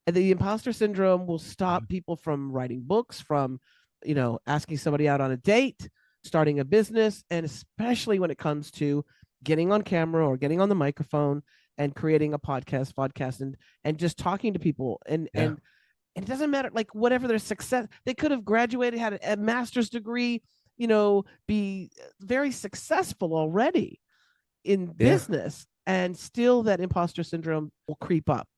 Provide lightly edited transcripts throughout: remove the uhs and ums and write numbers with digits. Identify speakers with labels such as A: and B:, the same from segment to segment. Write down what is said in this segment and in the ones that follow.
A: And the imposter syndrome will stop people from writing books, from, asking somebody out on a date, starting a business, and especially when it comes to getting on camera or getting on the microphone and creating a podcast, and just talking to people. And it doesn't matter, like, whatever their success, they could have graduated, had a master's degree, be very successful already in business, and still that imposter syndrome will creep up.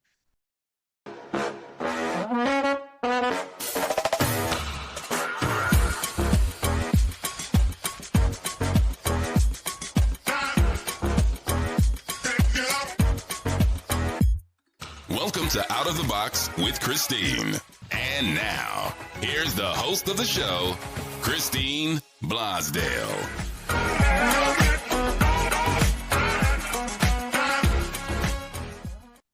B: Welcome to Out of the Box with Christine. And now, here's the host of the show, Christine Blosdale.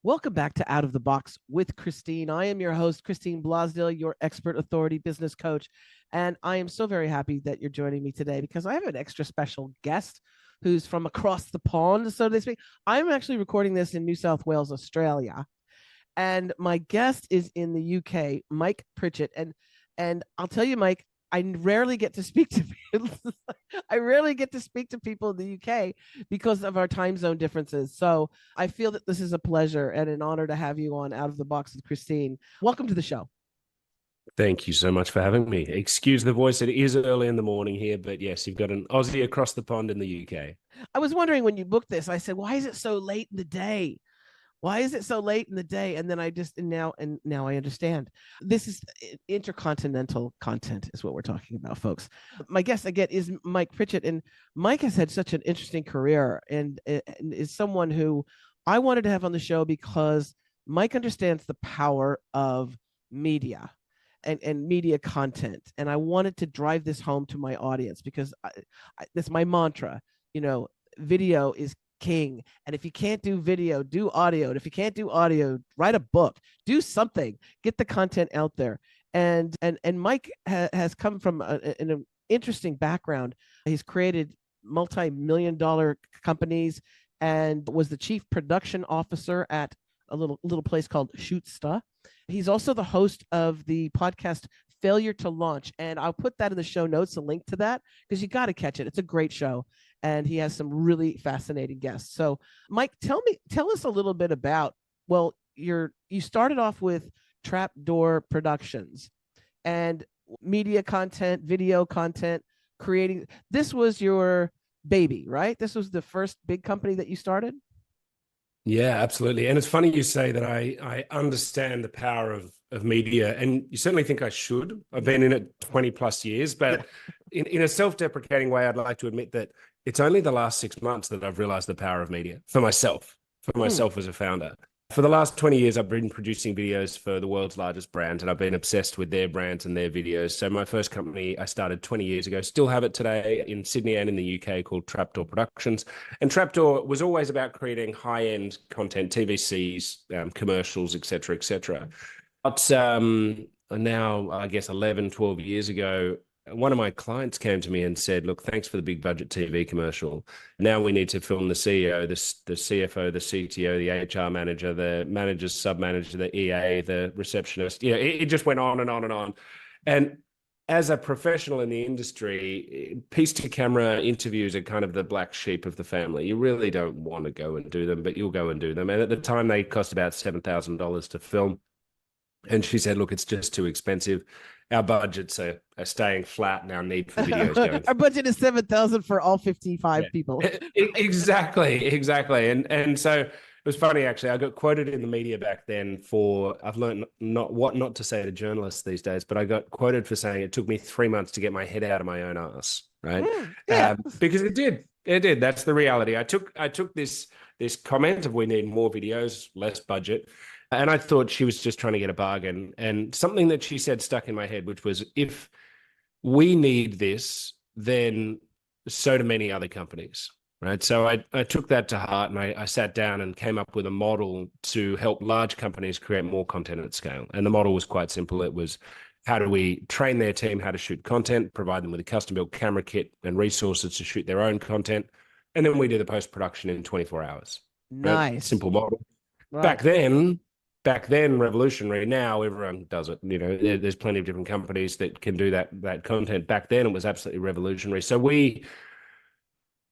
A: Welcome back to Out of the Box with Christine. I am your host, Christine Blosdale, your expert authority business coach. And I am so very happy that you're joining me today because I have an extra special guest who's from across the pond, so to speak. I'm actually recording this in New South Wales, Australia. And my guest is in the UK, Mike Pritchett. And I'll tell you, Mike, I rarely get to speak to people. I rarely get to speak to people in the UK because of our time zone differences. So I feel that this is a pleasure and an honor to have you on Out of the Box with Christine. Welcome to the show.
C: Thank you so much for having me. Excuse the voice. It is early in the morning here, but yes, you've got an Aussie across the pond in the UK.
A: I was wondering when you booked this, I said, why is it so late in the day? Why is it so late in the day? And then now I understand. This is intercontinental content is what we're talking about, folks. My guest again is Mike Pritchett, and Mike has had such an interesting career and is someone who I wanted to have on the show because Mike understands the power of media and media content. And I wanted to drive this home to my audience because that's my mantra. Video is king. And if you can't do video, do audio. And if you can't do audio, write a book, do something, get the content out there. And Mike has come from an interesting background. He's created multi-million-dollar companies and was the chief production officer at a little place called Shootsta. He's also the host of the podcast Failure to Launch. And I'll put that in the show notes, a link to that, because you got to catch it. It's a great show. And he has some really fascinating guests. So, Mike, tell us a little bit about, you started off with Trapdoor Productions and media content, video content, creating. This was your baby, right? This was the first big company that you started?
C: Yeah, absolutely. And it's funny you say that I understand the power of media, and you certainly think I should. I've been in it 20 plus years, but in a self-deprecating way, I'd like to admit that it's only the last 6 months that I've realized the power of media for myself as a founder. For the last 20 years, I've been producing videos for the world's largest brands, and I've been obsessed with their brands and their videos. So my first company I started 20 years ago, still have it today in Sydney and in the UK, called Trapdoor Productions. And Trapdoor was always about creating high-end content, TVCs, commercials, et cetera, But now, I guess 11, 12 years ago, one of my clients came to me and said, look, thanks for the big budget TV commercial. Now we need to film the CEO, the CFO, the CTO, the HR manager, the manager's sub-manager, the EA, the receptionist. It just went on and on and on. And as a professional in the industry, piece-to-camera interviews are kind of the black sheep of the family. You really don't want to go and do them, but you'll go and do them. And at the time, they cost about $7,000 to film. And she said, look, it's just too expensive. Our budgets are staying flat and our need for videos going.
A: Our budget is $7,000 for all 55 people.
C: Exactly. And so it was funny, actually. I got quoted in the media back then for, I've learned what not to say to journalists these days, but I got quoted for saying it took me 3 months to get my head out of my own ass, right? Because it did. That's the reality. I took this comment of we need more videos, less budget. And I thought she was just trying to get a bargain. And something that she said stuck in my head, which was, if we need this, then so do many other companies, right? So I took that to heart, and I sat down and came up with a model to help large companies create more content at scale. And the model was quite simple. It was, how do we train their team how to shoot content, provide them with a custom-built camera kit and resources to shoot their own content, and then we do the post-production in 24 hours.
A: Nice.
C: Right? Simple model.
A: Right.
C: Back then, back then revolutionary. Now everyone does it. There's plenty of different companies that can do that content. Back then it was absolutely revolutionary. So we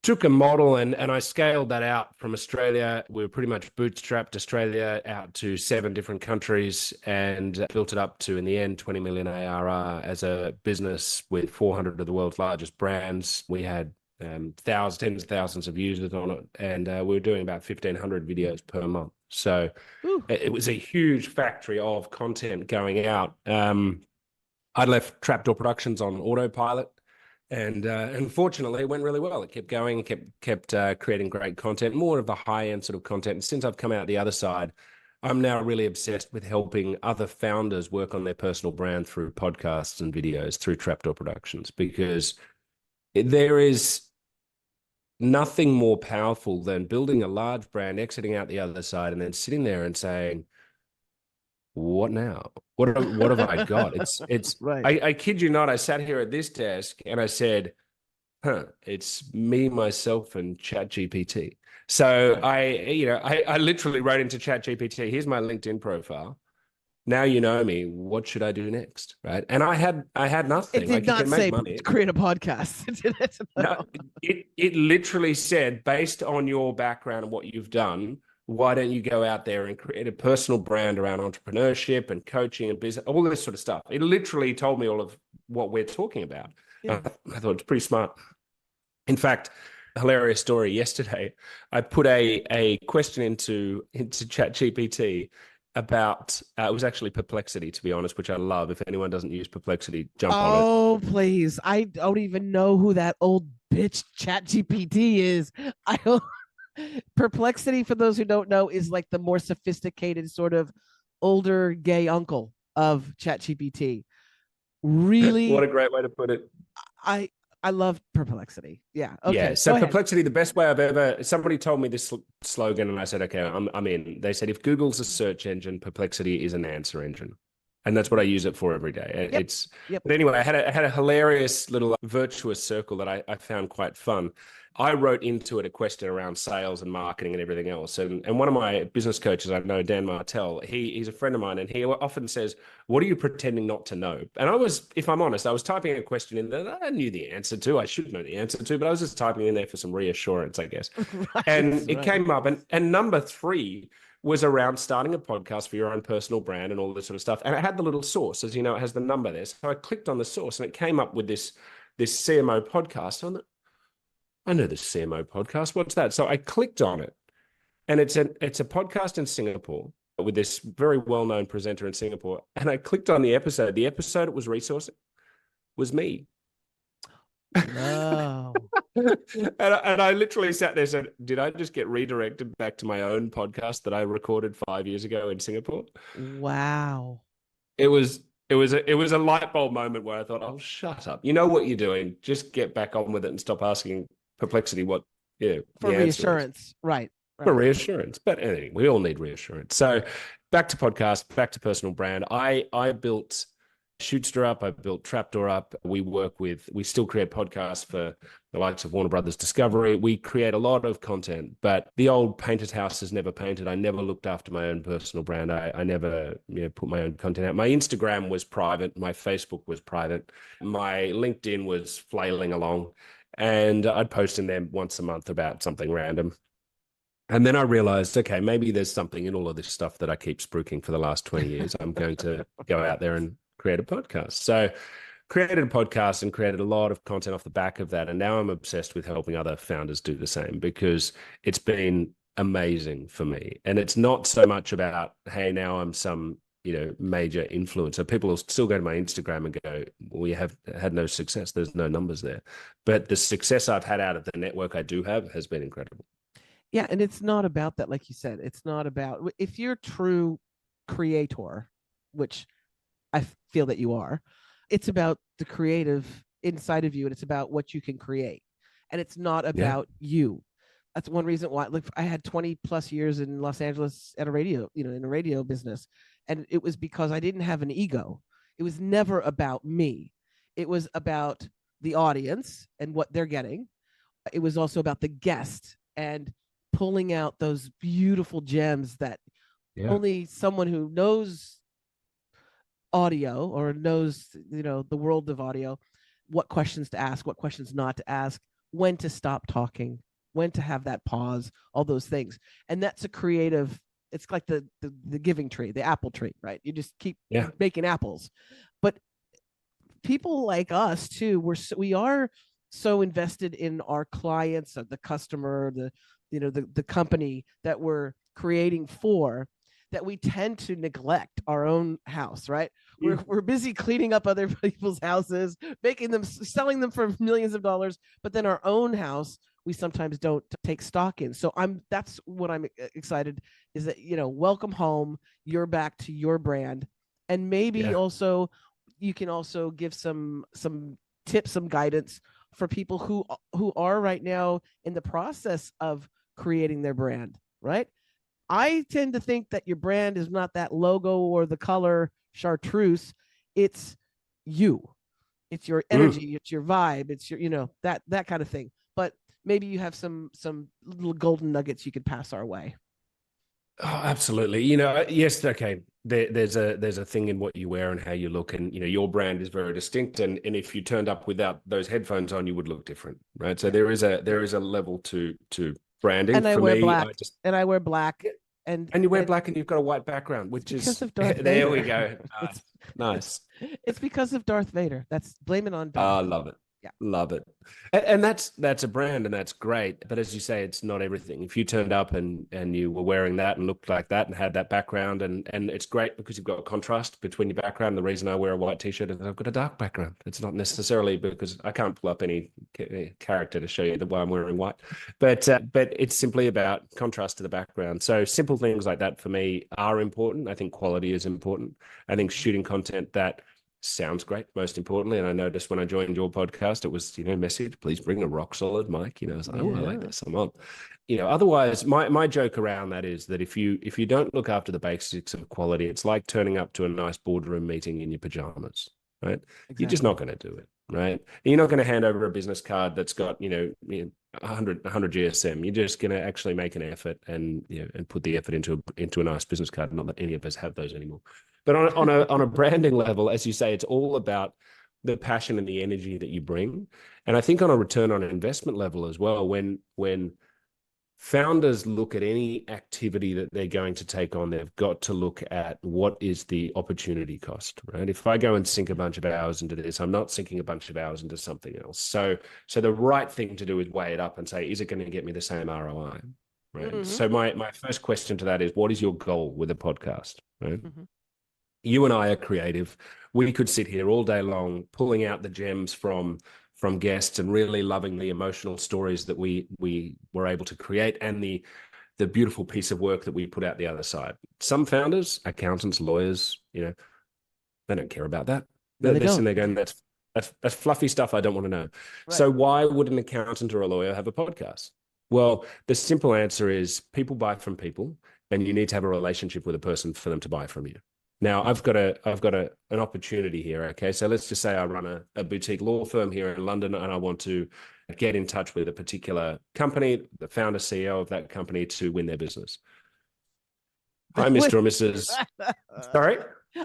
C: took a model and I scaled that out from Australia. We were pretty much bootstrapped Australia out to 7 different countries and built it up to, in the end, 20 million ARR as a business with 400 of the world's largest brands. We had tens of thousands of users on it, and we were doing about 1,500 videos per month. So it was a huge factory of content going out. I left Trapdoor Productions on autopilot, and fortunately it went really well. It kept going, kept creating great content, more of the high-end sort of content. And since I've come out the other side, I'm now really obsessed with helping other founders work on their personal brand through podcasts and videos through Trapdoor Productions, because there is nothing more powerful than building a large brand, exiting out the other side, and then sitting there and saying, what now? What have I got? It's
A: right.
C: I kid you not, I sat here at this desk and I said, it's me, myself, and ChatGPT. So right. I literally wrote into ChatGPT, here's my LinkedIn profile. Now you know me. What should I do next? Right. And I had nothing.
A: It did not say create a podcast.
C: No, it literally said, based on your background and what you've done, why don't you go out there and create a personal brand around entrepreneurship and coaching and business, all this sort of stuff. It literally told me all of what we're talking about. Yeah. I thought it's pretty smart. In fact, a hilarious story. Yesterday, I put a question into ChatGPT about it was actually Perplexity, to be honest, which I love. If anyone doesn't use Perplexity, jump on it.
A: Oh, please. I don't even know who that old bitch ChatGPT is. I don't. Perplexity, for those who don't know, is like the more sophisticated sort of older gay uncle of ChatGPT. Really?
C: What a great way to put it.
A: I love Perplexity. Yeah. Okay.
C: Yeah. So Perplexity, the best way I've ever, somebody told me this slogan and I said, okay, I'm in. They said, if Google's a search engine, Perplexity is an answer engine. And that's what I use it for every day. Yep. But anyway, I had a hilarious little virtuous circle that I found quite fun. I wrote into it a question around sales and marketing and everything else. And one of my business coaches, I know, Dan Martell, he's a friend of mine, and he often says, what are you pretending not to know? And if I'm honest, I was typing a question in that I knew the answer to, I should know the answer to, but I was just typing in there for some reassurance, I guess. Right, and it came up, and number 3 was around starting a podcast for your own personal brand and all this sort of stuff. And it had the little source, as you know, it has the number there. So I clicked on the source and it came up with this CMO podcast. I know the CMO podcast. What's that? So I clicked on it, and it's a podcast in Singapore with this very well-known presenter in Singapore. And I clicked on the episode. The episode it was resourcing was me.
A: No.
C: and I literally sat there and said, did I just get redirected back to my own podcast that I recorded 5 years ago in Singapore?
A: Wow.
C: It was a light bulb moment where I thought, oh, shut up. You know what you're doing. Just get back on with it and stop asking Perplexity what,
A: for reassurance. Right.
C: For reassurance. But anyway, we all need reassurance. So back to podcast, back to personal brand. I built Shootster up. I built Trapdoor up. We still create podcasts for the likes of Warner Brothers Discovery. We create a lot of content, but the old painted house is never painted. I never looked after my own personal brand. I never put my own content out. My Instagram was private. My Facebook was private. My LinkedIn was flailing along, and I'd post in there once a month about something random. And then I realized, okay, maybe there's something in all of this stuff that I keep spruiking for the last 20 years. I'm going to go out there and create a podcast. So created a podcast and created a lot of content off the back of that. And now I'm obsessed with helping other founders do the same, because it's been amazing for me. And it's not so much about, hey, now I'm some, major influencer. People will still go to my Instagram and go, we have had no success. There's no numbers there. But the success I've had out of the network I do have has been incredible.
A: Yeah. And it's not about that. Like you said, it's not about, if you're a true creator, which I feel that you are, it's about the creative inside of you, and it's about what you can create. And it's not about you. That's one reason why, like, I had 20 plus years in Los Angeles at a radio, in a radio business. And it was because I didn't have an ego. It was never about me. It was about the audience and what they're getting. It was also about the guest and pulling out those beautiful gems that Only someone who knows audio or knows, the world of audio, what questions to ask, what questions not to ask, when to stop talking, when to have that pause, all those things. And that's a creative, it's like the giving tree, the apple tree, right? You just keep making apples. But people like us too, we are so invested in our clients, the customer, the company that we're creating for, that we tend to neglect our own house, right? We're busy cleaning up other people's houses, making them, selling them for millions of dollars, but then our own house we sometimes don't take stock in. So that's what I'm excited is that, welcome home, you're back to your brand. And maybe also you can also give some tips, some guidance for people who are right now in the process of creating their brand, right? I tend to think that your brand is not that logo or the color chartreuse. It's you. It's your energy. It's your vibe. It's your, that kind of thing. But maybe you have some little golden nuggets you could pass our way.
C: Oh, absolutely. Yes, okay. There's a thing in what you wear and how you look, and your brand is very distinct. And if you turned up without those headphones on, you would look different, right? So there is a level to branding.
A: And I
C: for
A: wear
C: me,
A: black. And I wear black.
C: And you wear black, and you've got a white background, which is
A: of Darth
C: there
A: Vader.
C: we go. Nice.
A: It's because of Darth Vader. That's blame it on Darth.
C: I love it.
A: Yeah.
C: Love it. And that's a brand, and that's great. But as you say, it's not everything. If you turned up and you were wearing that and looked like that and had that background, and it's great because you've got contrast between your background. The reason I wear a white t-shirt is I've got a dark background. It's not necessarily because I can't pull up any character to show you why I'm wearing white, but it's simply about contrast to the background. So simple things like that for me are important. I think quality is important. I think shooting content that sounds great, most importantly. And I noticed when I joined your podcast, it was, message, please bring a rock solid mic. I was like, I like this, I'm on. Otherwise, my joke around that is that if you don't look after the basics of quality, it's like turning up to a nice boardroom meeting in your pajamas, right? Exactly. You're just not going to do it, right? You're not going to hand over a business card that's got, 100 GSM. You're just going to actually make an effort and put the effort into a nice business card. Not that any of us have those anymore. But on a branding level, as you say, it's all about the passion and the energy that you bring. And I think on a return on investment level as well, when founders look at any activity that they're going to take on, they've got to look at what is the opportunity cost, right? If I go and sink a bunch of hours into this, I'm not sinking a bunch of hours into something else. So the right thing to do is weigh it up and say, is it going to get me the same ROI? Right. Mm-hmm. So my first question to that is, what is your goal with a podcast? Right. Mm-hmm. You and I are creative. We could sit here all day long, pulling out the gems from guests and really loving the emotional stories that we were able to create and the beautiful piece of work that we put out the other side. Some founders, accountants, lawyers, they don't care about that. They're sitting there going, that's fluffy stuff I don't want to know. Right. So why would an accountant or a lawyer have a podcast? Well, the simple answer is people buy from people, and you need to have a relationship with a person for them to buy from you. Now, I've got an opportunity here. Okay, so let's just say I run a boutique law firm here in London, and I want to get in touch with a particular company, the founder, CEO of that company, to win their business. Hi, Mr. or Mrs. Sorry,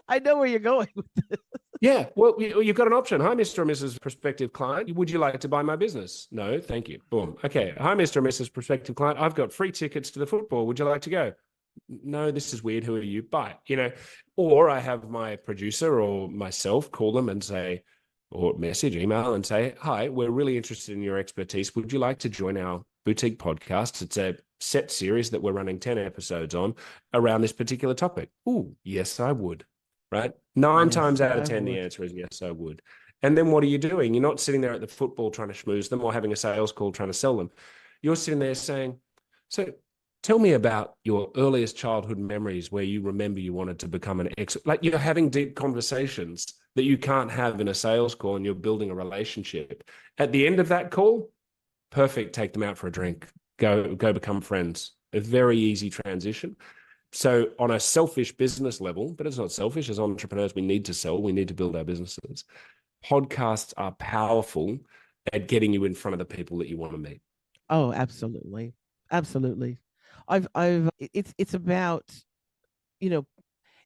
A: I know where you're going with this.
C: Yeah, well, you've got an option. Hi, Mr. or Mrs. prospective client. Would you like to buy my business? No, thank you. Boom. Okay. Hi, Mr. or Mrs. prospective client. I've got free tickets to the football. Would you like to go? No, this is weird. Who are you? Bye. Or I have my producer or myself call them and say, or message, email and say, hi, we're really interested in your expertise. Would you like to join our boutique podcast? It's a set series that we're running 10 episodes on around this particular topic. Ooh, yes, I would. Right? 9 times out of 10, the answer is yes, I would. And then what are you doing? You're not sitting there at the football trying to schmooze them or having a sales call trying to sell them. You're sitting there saying, so tell me about your earliest childhood memories where you remember you wanted to become an expert. Like, you're having deep conversations that you can't have in a sales call, and you're building a relationship. At the end of that call, perfect, take them out for a drink. Go become friends. A very easy transition. So on a selfish business level, but it's not selfish. As entrepreneurs, we need to sell. We need to build our businesses. Podcasts are powerful at getting you in front of the people that you want to meet.
A: Oh, absolutely. Absolutely. It's about you know,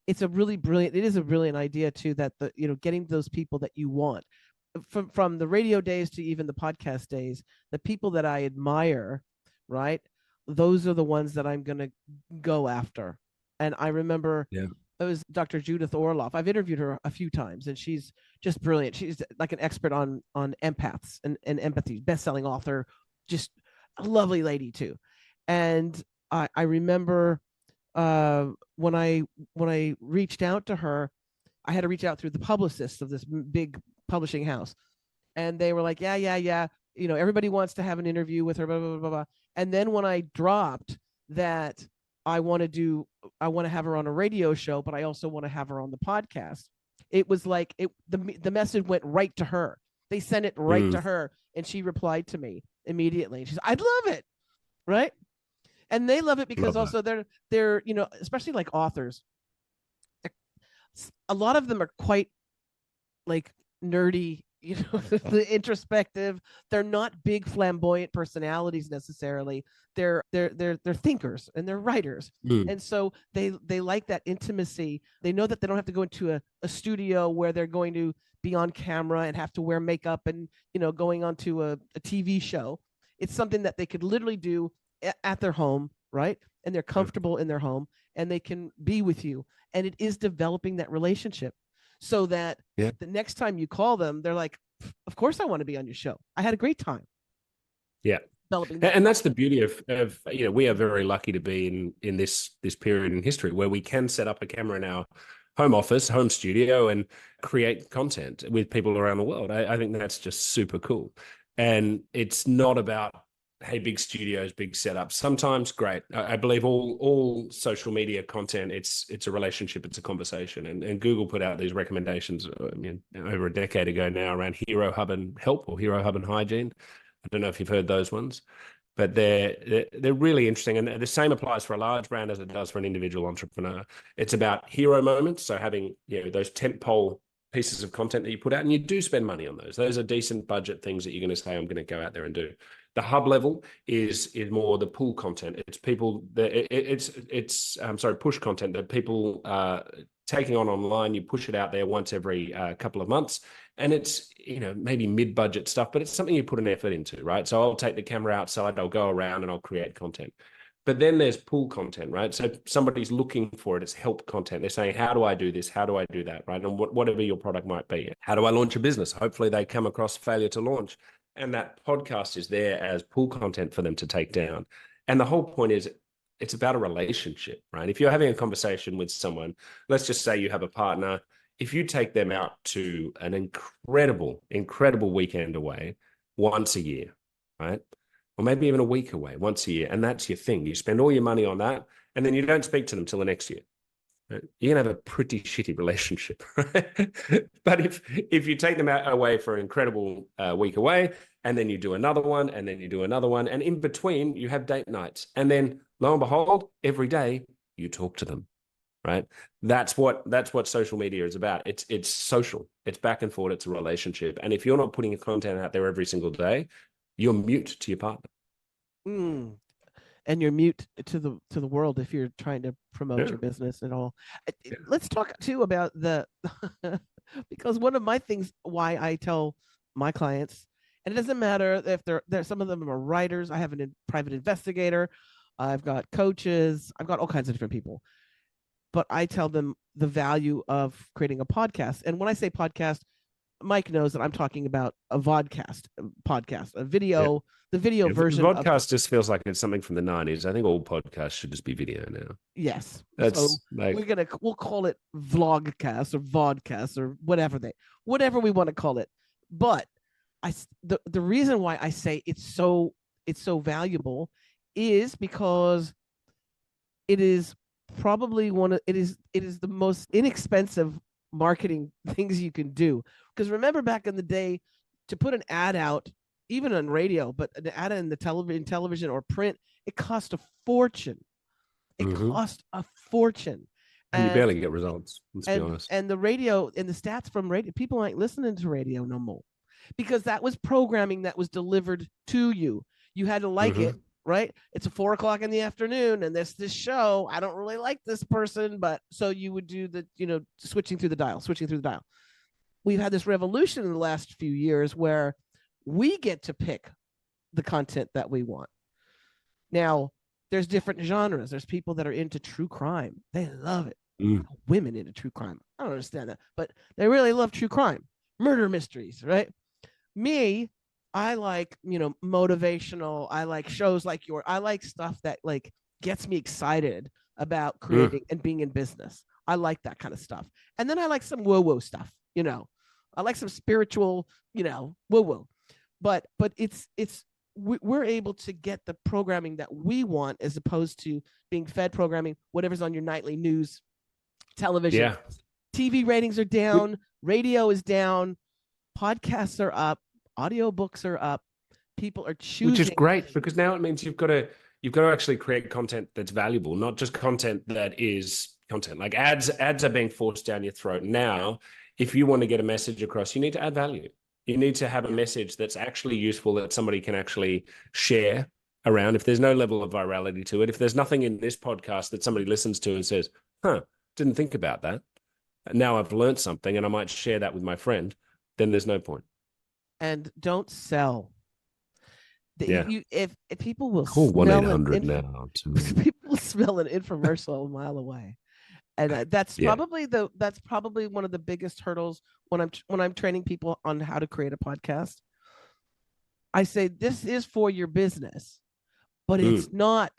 A: it is a brilliant idea too, that getting those people that you want from the radio days to even the podcast days, the people that I admire, right? Those are the ones that I'm going to go after. And I remember it was Dr. Judith Orloff. I've interviewed her a few times, and she's just brilliant. She's like an expert on empaths and empathy, best-selling author, just a lovely lady too. And I remember when I reached out to her, I had to reach out through the publicist of this big publishing house, and they were like, yeah, everybody wants to have an interview with her, blah, blah, blah, blah, blah. And then when I dropped that I want to have her on a radio show, but I also want to have her on the podcast, it was like the message went right to her. They sent it right to her, and she replied to me immediately. She's, I'd love it, right? And they love it because they're especially like authors, a lot of them are quite like nerdy, the introspective. They're not big flamboyant personalities necessarily. They're thinkers and they're writers. And so they like that intimacy. They know that they don't have to go into a studio where they're going to be on camera and have to wear makeup and going onto a TV show. It's something that they could literally do at their home, right? And they're comfortable in their home, and they can be with you. And it is developing that relationship, so that the next time you call them, they're like, of course I want to be on your show. I had a great time.
C: Yeah. And that's the beauty of we are very lucky to be in this period in history where we can set up a camera in our home office, home studio, and create content with people around the world. I think that's just super cool. And it's not about, hey, big studios, big setups. Sometimes great. I believe all social media content, it's a relationship, it's a conversation. And Google put out these recommendations over a decade ago now around Hero Hub and Help, or Hero Hub and Hygiene. I don't know if you've heard those ones, but they're really interesting. And the same applies for a large brand as it does for an individual entrepreneur. It's about hero moments. So having those tentpole pieces of content that you put out, and you do spend money on those. Those are decent budget things that you're going to say, I'm going to go out there and do. The hub level is more the pull content. It's people that it's push content that people are taking on online. You push it out there once every couple of months, and it's maybe mid-budget stuff, but it's something you put an effort into, right? So I'll take the camera outside, I'll go around, and I'll create content. But then there's pull content, right? So somebody's looking for it. It's help content. They're saying, how do I do this? How do I do that, right? And whatever your product might be. How do I launch a business? Hopefully they come across failure to launch. And that podcast is there as pull content for them to take down. And the whole point is it's about a relationship, right? If you're having a conversation with someone, let's just say you have a partner, if you take them out to an incredible weekend away once a year, right? Or maybe even a week away once a year, and that's your thing. You spend all your money on that, and then you don't speak to them till the next year. Right? You're going to have a pretty shitty relationship. Right? But if you take them away for an incredible week away, and then you do another one, and then you do another one, and in between you have date nights, and then lo and behold, every day you talk to them. Right? That's what social media is about. It's social. It's back and forth. It's a relationship. And if you're not putting your content out there every single day, you're mute to your partner.
A: And you're mute to the world if you're trying to promote your business and all. Let's talk too about because one of my things, why I tell my clients, and it doesn't matter if they're some of them are writers. I have a private investigator. I've got coaches. I've got all kinds of different people. But I tell them the value of creating a podcast. And when I say podcast, Mike knows that I'm talking about a podcast, a video, the video version.
C: Podcast just feels like it's something from the 90s. I think all podcasts should just be video now.
A: Yes.
C: So
A: we'll call it vlogcast or vodcast or whatever we want to call it. But the reason why I say it's so valuable is because it is probably it is the most inexpensive marketing things you can do. Because remember back in the day, to put an ad out, even on radio, but an ad in the television or print, it cost a fortune. It cost a fortune.
C: And you barely get results, let's be honest.
A: And the radio and the stats from radio, people ain't listening to radio no more. Because that was programming that was delivered to you. You had to like it, right? It's a 4 o'clock in the afternoon, and this show. I don't really like this person, but so you would do the, switching through the dial. We've had this revolution in the last few years where we get to pick the content that we want. Now, there's different genres. There's people that are into true crime. They love it. Women into true crime. I don't understand that, but they really love true crime, murder mysteries, right? Me, I like, motivational. I like shows like I like stuff that like gets me excited about creating and being in business. I like that kind of stuff. And then I like some woo-woo stuff, I like some spiritual, woo-woo. But we're able to get the programming that we want as opposed to being fed programming, whatever's on your nightly news, television.
C: Yeah.
A: TV ratings are down, radio is down, podcasts are up, audiobooks are up. People are choosing.
C: Which is great, because now it means you've got to actually create content that's valuable, not just content that is content. Like ads are being forced down your throat. Now, if you want to get a message across, you need to add value. You need to have a message that's actually useful, that somebody can actually share around. If there's no level of virality to it, if there's nothing in this podcast that somebody listens to and says, didn't think about that. Now I've learned something and I might share that with my friend, then there's no point.
A: And don't sell. If people will
C: call
A: smell
C: 1-800 now to...
A: people smell an infomercial a mile away. And that's probably one of the biggest hurdles when I'm training people on how to create a podcast. I say, this is for your business, but it's not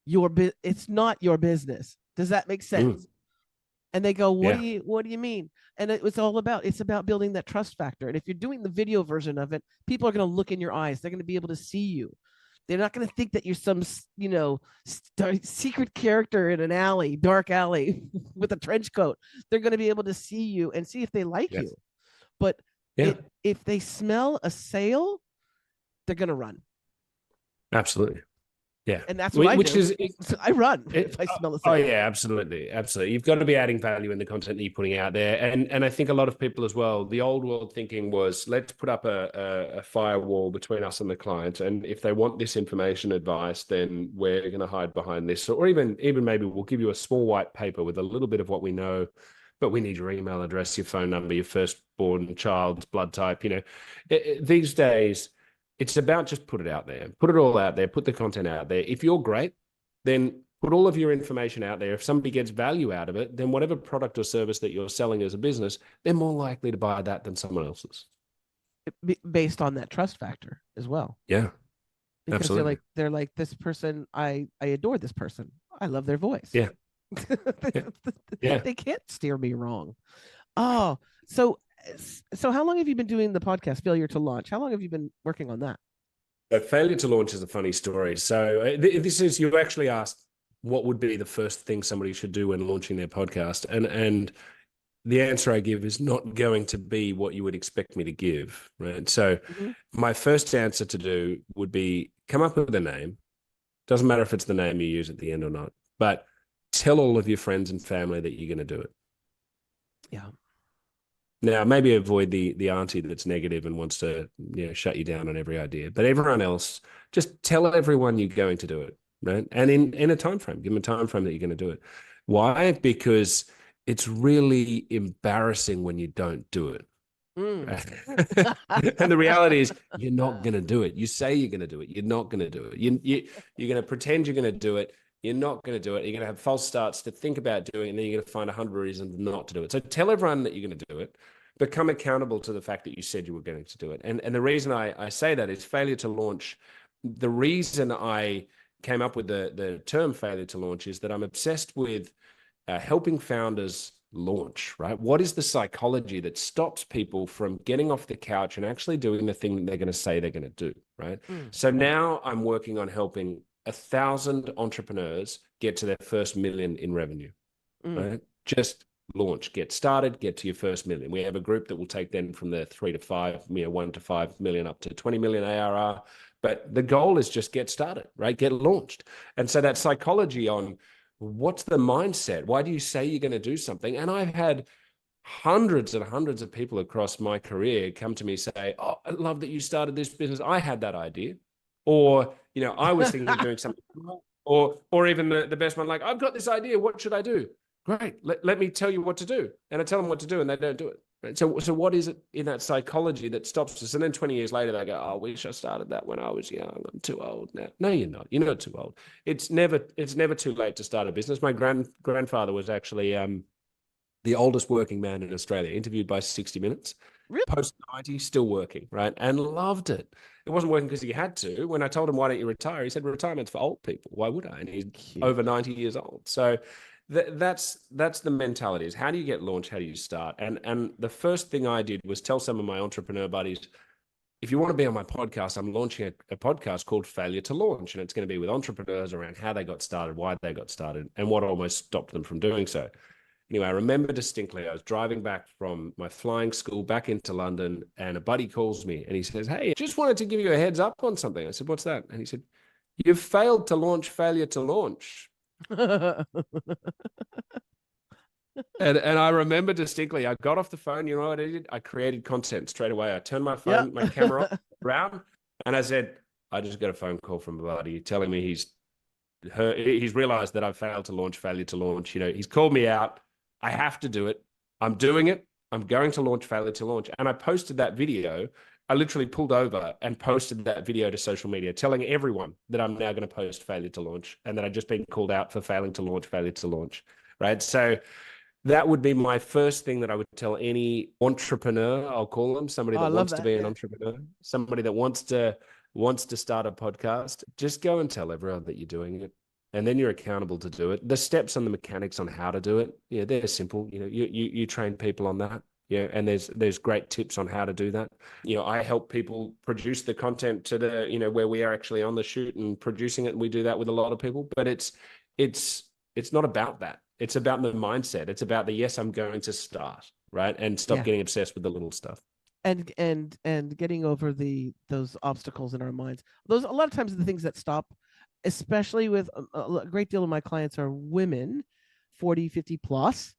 A: your business. Does that make sense? And they go, what do you mean? And it's about building that trust factor. And if you're doing the video version of it, people are going to look in your eyes. They're going to be able to see you. They're not going to think that you're some, secret character in an dark alley with a trench coat. They're going to be able to see you and see if they like you. But if they smell a sale, they're going to run.
C: Absolutely. Yeah.
A: And that's what I do. I run if I smell a sale.
C: Oh, yeah, absolutely. Absolutely. You've got to be adding value in the content that you're putting out there. And I think a lot of people as well, the old world thinking was, let's put up a firewall between us and the client. And if they want this information advice, then we're going to hide behind this. Or even maybe we'll give you a small white paper with a little bit of what we know, but we need your email address, your phone number, your firstborn child's blood type. These days, it's about just put it out there, put it all out there, put the content out there. If you're great, then put all of your information out there. If somebody gets value out of it, then whatever product or service that you're selling as a business, they're more likely to buy that than someone else's.
A: Based on that trust factor as well.
C: Yeah,
A: because
C: absolutely.
A: They're like this person. I adore this person. I love their voice.
C: Yeah.
A: They can't steer me wrong. Oh, so how long have you been doing the podcast Failure to Launch? How long have you been working on that?
C: Failure to Launch is a funny story. So this is, you actually asked what would be the first thing somebody should do when launching their podcast. And the answer I give is not going to be what you would expect me to give, right? So my first answer to do would be come up with a name. Doesn't matter if it's the name you use at the end or not, but tell all of your friends and family that you're going to do it.
A: Yeah.
C: Now, maybe avoid the auntie that's negative and wants to shut you down on every idea. But everyone else, just tell everyone you're going to do it, right? And in a time frame, give them a time frame that you're going to do it. Why? Because it's really embarrassing when you don't do it. And the reality is you're not going to do it. You say you're going to do it. You're not going to do it. You're going to pretend you're going to do it. You're not going to do it. You're going to have false starts to think about doing it, and then you're going to find 100 reasons not to do it. So tell everyone that you're going to do it. Become accountable to the fact that you said you were going to do it. And the reason I say that is failure to launch. The reason I came up with the term failure to launch is that I'm obsessed with helping founders launch, right? What is the psychology that stops people from getting off the couch and actually doing the thing that they're going to say they're going to do, right? So now I'm working on helping 1,000 entrepreneurs get to their first million in revenue, right? Just launch, get started, get to your first million. We have a group that will take them from the 3 to 5, 1 to 5 million up to 20 million ARR. But the goal is just get started, right? Get launched. And so that psychology on what's the mindset? Why do you say you're going to do something? And I've had hundreds and hundreds of people across my career come to me say, oh, I love that you started this business. I had that idea. Or, I was thinking of doing something, or even the best one, like, I've got this idea. What should I do? Great. Let me tell you what to do. And I tell them what to do and they don't do it. Right? So what is it in that psychology that stops us? And then 20 years later, they go, oh, I wish I started that when I was young. I'm too old now. No, you're not. You're not too old. It's never too late to start a business. My grandfather was actually the oldest working man in Australia, interviewed by 60 Minutes.
A: Really?
C: Post 90, still working, right? And loved it. It wasn't working because he had to. When I told him, why don't you retire? He said, retirement's for old people. Why would I? And he's over 90 years old. So that's the mentality, is how do you get launched? How do you start? And the first thing I did was tell some of my entrepreneur buddies, if you want to be on my podcast, I'm launching a podcast called Failure to Launch. And it's going to be with entrepreneurs around how they got started, why they got started, and what almost stopped them from doing so. Anyway, I remember distinctly, I was driving back from my flying school back into London, and a buddy calls me and he says, hey, just wanted to give you a heads up on something. I said, what's that? And he said, you've failed to launch Failure to Launch. And I remember distinctly, I got off the phone, you know what I did? I created content straight away. I turned my phone, my camera off, around, and I said, I just got a phone call from a buddy telling me he's realized that I've failed to launch Failure to Launch. He's called me out. I have to do it. I'm doing it. I'm going to launch Failure to Launch. And I posted that video. I literally pulled over and posted that video to social media, telling everyone that I'm now going to post Failure to Launch and that I'd just been called out for failing to launch Failure to Launch, right? So that would be my first thing that I would tell any entrepreneur, I'll call them, somebody that wants to be an entrepreneur, somebody that wants to start a podcast. Just go and tell everyone that you're doing it. And then you're accountable to do it. The steps and the mechanics on how to do it, they're simple. You train people on that. And there's great tips on how to do that. I help people produce the content to the, where we are actually on the shoot and producing it. And we do that with a lot of people, but it's not about that. It's about the mindset. It's about yes, I'm going to start, right? And stop getting obsessed with the little stuff.
A: And getting over those obstacles in our minds. Those, a lot of times, are the things that stop, especially with a great deal of my clients are women, 40, 50 plus.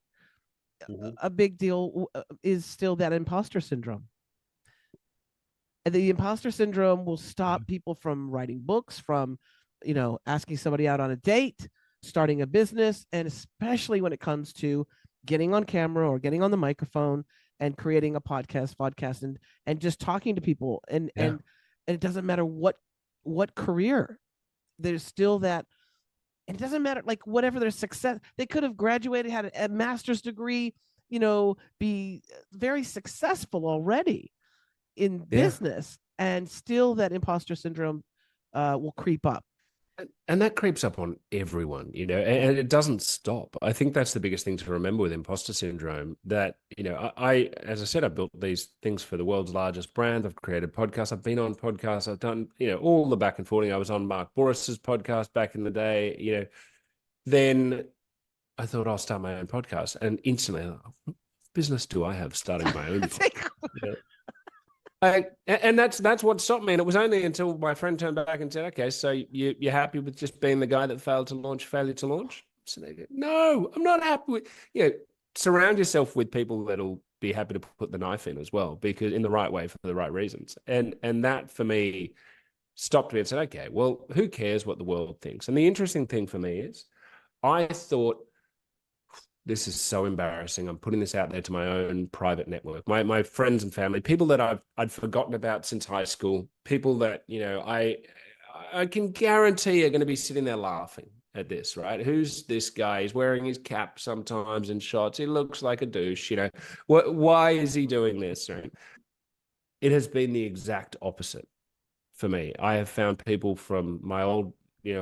A: Mm-hmm. A big deal is still that imposter syndrome. And the imposter syndrome will stop people from writing books, from, asking somebody out on a date, starting a business, and especially when it comes to getting on camera or getting on the microphone and creating a podcast and just talking to people. And it doesn't matter what career. There's still that, and it doesn't matter, like, whatever their success, they could have graduated, had a master's degree, be very successful already in business, and still that imposter syndrome will creep up.
C: And that creeps up on everyone, and it doesn't stop. I think that's the biggest thing to remember with imposter syndrome, that, I, as I said, I built these things for the world's largest brand. I've created podcasts. I've been on podcasts. I've done, all the back and forth. I was on Mark Boris's podcast back in the day, then I thought I'll start my own podcast. And instantly, what business do I have starting my own podcast? And that's what stopped me. And it was only until my friend turned back and said, okay, so you're happy with just being the guy that failed to launch Failure to Launch? So they go, no, I'm not happy with, surround yourself with people that'll be happy to put the knife in as well, because in the right way for the right reasons. And that for me stopped me and said, okay, well, who cares what the world thinks? And the interesting thing for me is I thought, this is so embarrassing. I'm putting this out there to my own private network, my friends and family, people that I'd forgotten about since high school, people that, I can guarantee are going to be sitting there laughing at this, right? Who's this guy? He's wearing his cap sometimes in shots. He looks like a douche, why is he doing this? Right? It has been the exact opposite for me. I have found people from my old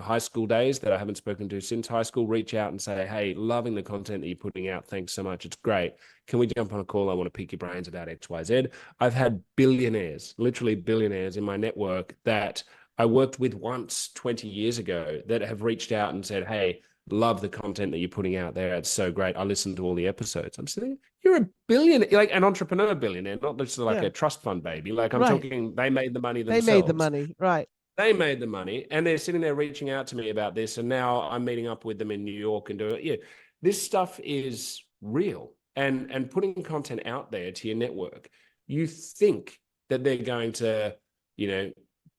C: high school days that I haven't spoken to since high school reach out and say, hey, loving the content that you're putting out. Thanks so much. It's great. Can we jump on a call? I want to pick your brains about X, Y, Z. I've had billionaires, literally billionaires in my network that I worked with once 20 years ago that have reached out and said, hey, love the content that you're putting out there. It's so great. I listened to all the episodes. I'm saying, you're a billionaire, like an entrepreneur billionaire, not just like a trust fund baby. Like I'm talking, they made the money themselves.
A: They made the money, right.
C: They made the money, and they're sitting there reaching out to me about this. And now I'm meeting up with them in New York and doing it. Yeah, this stuff is real. And putting content out there to your network, you think that they're going to,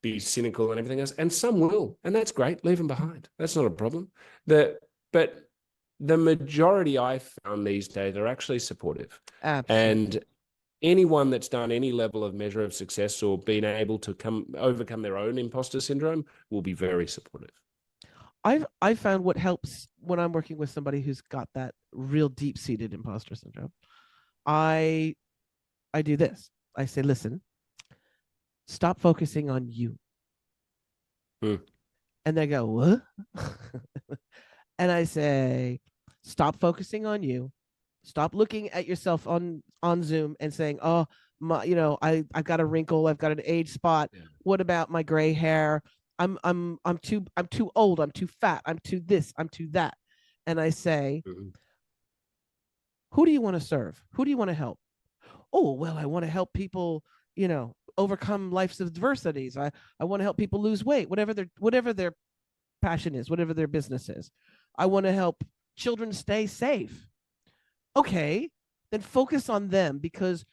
C: be cynical and everything else, and some will, and that's great. Leave them behind. That's not a problem. But the majority I found these days are actually supportive.
A: Absolutely.
C: And anyone that's done any level of measure of success or been able to overcome their own imposter syndrome will be very supportive.
A: I've found what helps when I'm working with somebody who's got that real deep-seated imposter syndrome. I do this. I say, listen, stop focusing on you. And they go, what? And I say, stop focusing on you. Stop looking at yourself on Zoom and saying, oh, I've got a wrinkle, I've got an age spot. Yeah. What about my gray hair? I'm too old, I'm too fat, I'm too this, I'm too that. And I say, who do you want to serve? Who do you want to help? Oh, well, I want to help people, overcome life's adversities. I want to help people lose weight, whatever their passion is, whatever their business is. I want to help children stay safe. Okay, then focus on them, because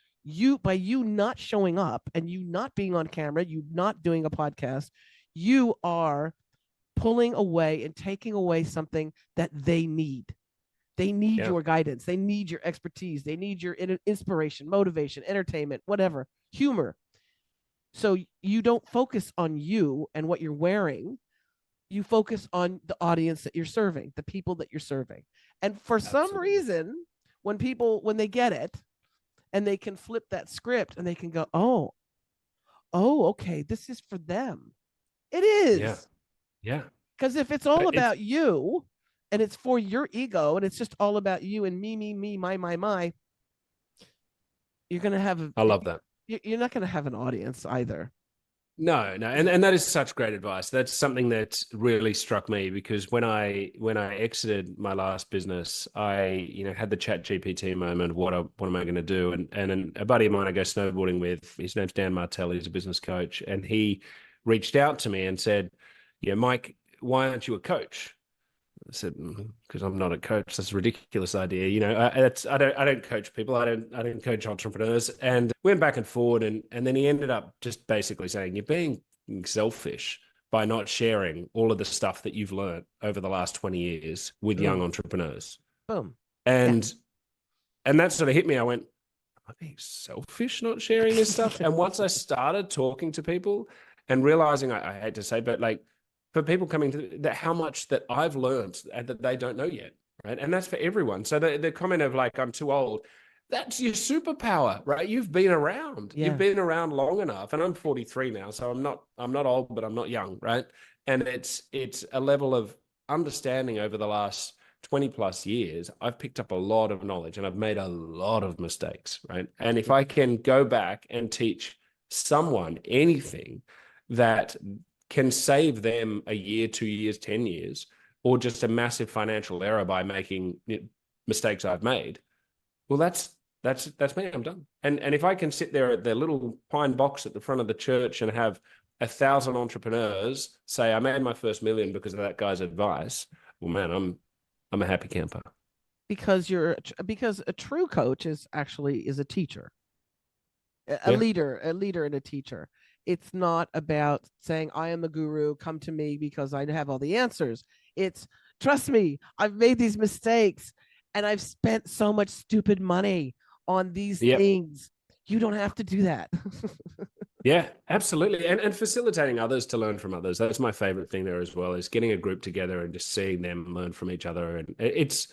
A: by you not showing up and you not being on camera, you not doing a podcast, you are pulling away and taking away something that they need. They need your guidance. They need your expertise. They need your inspiration, motivation, entertainment, whatever, humor. So you don't focus on you and what you're wearing. You focus on the audience that you're serving, the people that you're serving. And for some reason, when they get it and they can flip that script and they can go, oh, okay, this is for them. It is. Yeah. Because if it's all about you and it's for your ego and it's just all about you and me, my, you're going to have
C: I love that.
A: You're not going to have an audience either.
C: No. And that is such great advice. That's something that really struck me, because when I exited my last business, I, had the ChatGPT moment. What am I going to do? And a buddy of mine I go snowboarding with, his name's Dan Martell, he's a business coach. And he reached out to me and said, Mike, why aren't you a coach? I said, because I'm not a coach. That's a ridiculous idea. I don't coach people. I don't coach entrepreneurs. And went back and forward. And then he ended up just basically saying, you're being selfish by not sharing all of the stuff that you've learned over the last 20 years with young entrepreneurs.
A: Boom.
C: And that sort of hit me. I went, am I being selfish not sharing this stuff? And once I started talking to people and realizing, I hate to say, but for people coming to that, how much that I've learned and that they don't know yet, right? And that's for everyone. So the comment of I'm too old, that's your superpower, right? You've been around. Yeah. You've been around long enough. And I'm 43 now, so I'm not old, but I'm not young, right? And it's a level of understanding over the last 20 plus years. I've picked up a lot of knowledge and I've made a lot of mistakes, right? And if I can go back and teach someone anything that can save them a year, 2 years, 10 years, or just a massive financial error by making mistakes I've made, well, that's me. I'm done. And if I can sit there at the little pine box at the front of the church and have 1,000 entrepreneurs say, I made my first million because of that guy's advice, well, man, I'm a happy camper.
A: Because a true coach is a teacher, a leader and a teacher. It's not about saying, I am the guru, come to me because I have all the answers. It's, trust me, I've made these mistakes and I've spent so much stupid money on these things. You don't have to do that.
C: Yeah, absolutely. And facilitating others to learn from others. That's my favorite thing there as well, is getting a group together and just seeing them learn from each other. And it's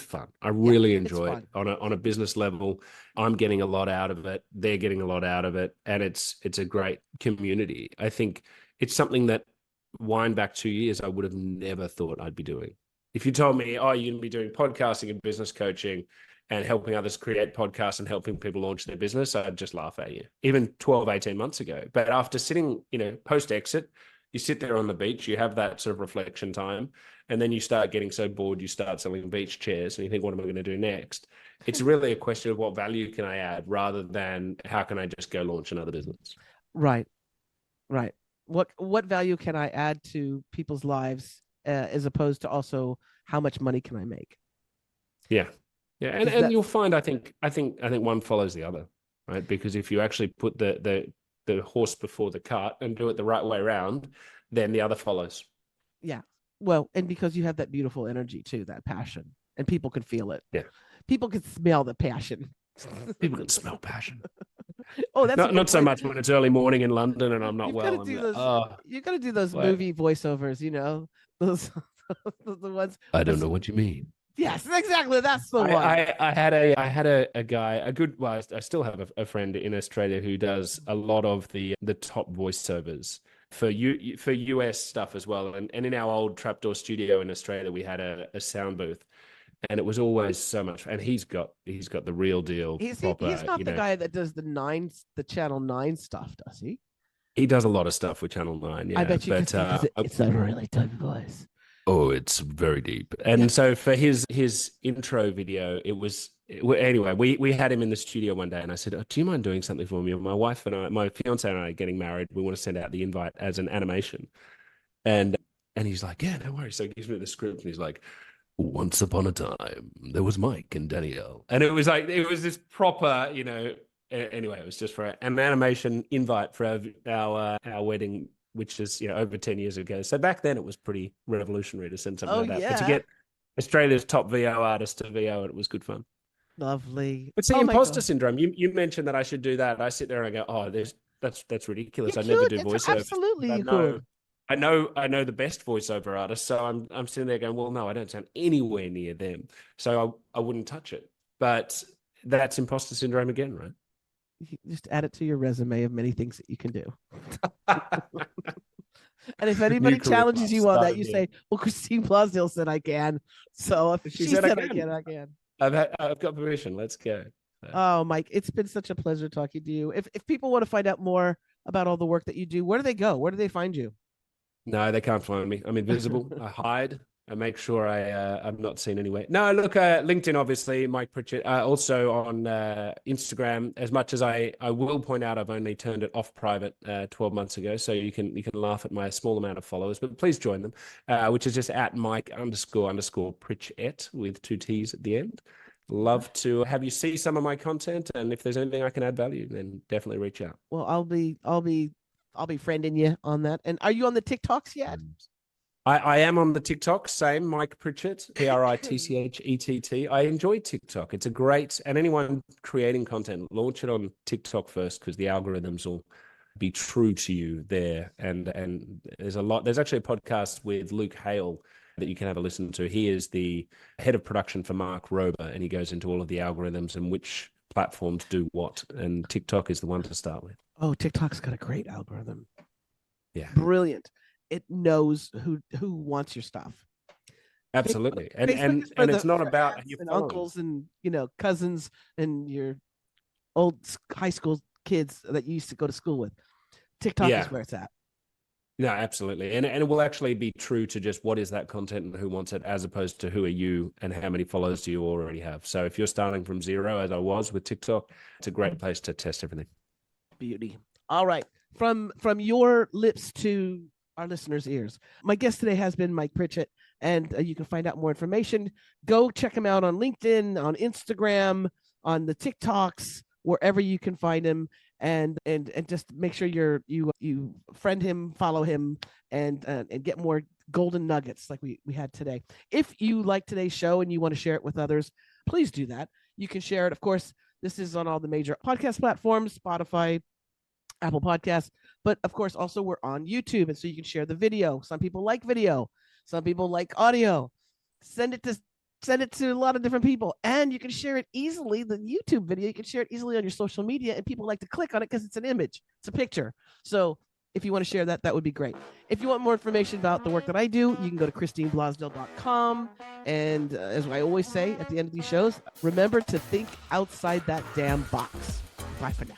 C: fun. I really enjoy it on a business level. I'm getting a lot out of it. They're getting a lot out of it. And it's a great community. I think it's something that, wind back 2 years, I would have never thought I'd be doing. If you told me, oh, you're going to be doing podcasting and business coaching and helping others create podcasts and helping people launch their business, I'd just laugh at you, even 12, 18 months ago. But after sitting, post-exit, you sit there on the beach, you have that sort of reflection time, and then you start getting so bored, you start selling beach chairs and you think, what am I going to do next? It's really a question of what value can I add rather than how can I just go launch another business?
A: Right. What value can I add to people's lives as opposed to also how much money can I make?
C: Yeah. And you'll find, I think one follows the other, right? Because if you actually put the the horse before the cart and do it the right way around, then the other follows.
A: Yeah. Well, and because you have that beautiful energy too, that passion, and people can feel it.
C: Yeah.
A: People can smell the passion.
C: People can smell passion.
A: Oh, that's
C: not so much when it's early morning in London and I'm not well.
A: You got to do those movie voiceovers, those the ones.
C: I don't know what you mean.
A: Yes, exactly. That's the one.
C: I had a guy, I still have a friend in Australia who does a lot of the top voiceovers for US stuff as well. And in our old Trapdoor studio in Australia, we had a sound booth. And it was always so much, and he's got the real deal.
A: He's not the guy that does the Channel 9 stuff, does he?
C: He does a lot of stuff with Channel 9. Yeah,
A: I bet you it's a really deep voice.
C: Oh, it's very deep. And so for his intro video, anyway, we had him in the studio one day, and I said, do you mind doing something for me? My wife and my fiance and I are getting married. We want to send out the invite as an animation, and he's like, yeah, no worries. So he gives me the script, and he's like, once upon a time, there was Mike and Danielle. And it was this proper, anyway, it was just for an animation invite for our wedding, which is, over 10 years ago. So back then it was pretty revolutionary to send something like that. Yeah. But to get Australia's top VO artist to VO, it was good fun.
A: Lovely.
C: But see, imposter syndrome, you mentioned that I should do that. I sit there and I go, oh, that's ridiculous. I never do voiceover.
A: Absolutely, you could.
C: I know the best voiceover artists, so I'm sitting there going, well, no, I don't sound anywhere near them, so I wouldn't touch it. But that's imposter syndrome again, right?
A: You just add it to your resume of many things that you can do. And if anybody challenges you on that, you say, well, Christine Blosdale said I can, so if she said I can.
C: I've got permission. Let's go.
A: Oh, Mike, it's been such a pleasure talking to you. If people want to find out more about all the work that you do, where do they go? Where do they find you?
C: No, they can't find me. I'm invisible. I hide. I make sure I'm not seen anywhere. No, look, LinkedIn, obviously, Mike Pritchett. Also on Instagram, as much as I will point out, I've only turned it off private 12 months ago. So you can laugh at my small amount of followers, but please join them, which is just at Mike__Pritchett with 2 T's at the end. Love to have you see some of my content. And if there's anything I can add value, then definitely reach out.
A: Well, I'll be friending you on that. And are you on the TikToks yet?
C: I am on the TikTok, same, Mike Pritchett, Pritchett. I enjoy TikTok. It's a great, and anyone creating content, launch it on TikTok first, because the algorithms will be true to you there. And there's actually a podcast with Luke Hale that you can have a listen to. He is the head of production for Mark Rober, and he goes into all of the algorithms and which platforms do what. And TikTok is the one to start with.
A: Oh, TikTok's got a great algorithm.
C: Yeah.
A: Brilliant. It knows who wants your stuff.
C: Absolutely. And it's not about your
A: and uncles and cousins and your old high school kids that you used to go to school with. TikTok is where it's at.
C: No, absolutely. And it will actually be true to just what is that content and who wants it, as opposed to who are you and how many followers do you already have. So if you're starting from zero, as I was with TikTok, it's a great place to test everything.
A: Beauty. All right. From your lips to our listeners' ears. My guest today has been Mike Pritchett, and you can find out more information. Go check him out on LinkedIn, on Instagram, on the TikToks, wherever you can find him, and just make sure you friend him, follow him, and get more golden nuggets like we had today. If you like today's show and you want to share it with others, please do that. You can share it. Of course, this is on all the major podcast platforms, Spotify, Apple Podcasts, but of course also we're on YouTube, and so you can share the video. Some people like video, some people like audio. Send it to a lot of different people, and you can share it easily. The YouTube video, you can share it easily on your social media, and people like to click on it because it's an image, it's a picture. So if you want to share that, that would be great. If you want more information about the work that I do, you can go to christineblosdale.com. And as I always say at the end of these shows, remember to think outside that damn box. Bye for now.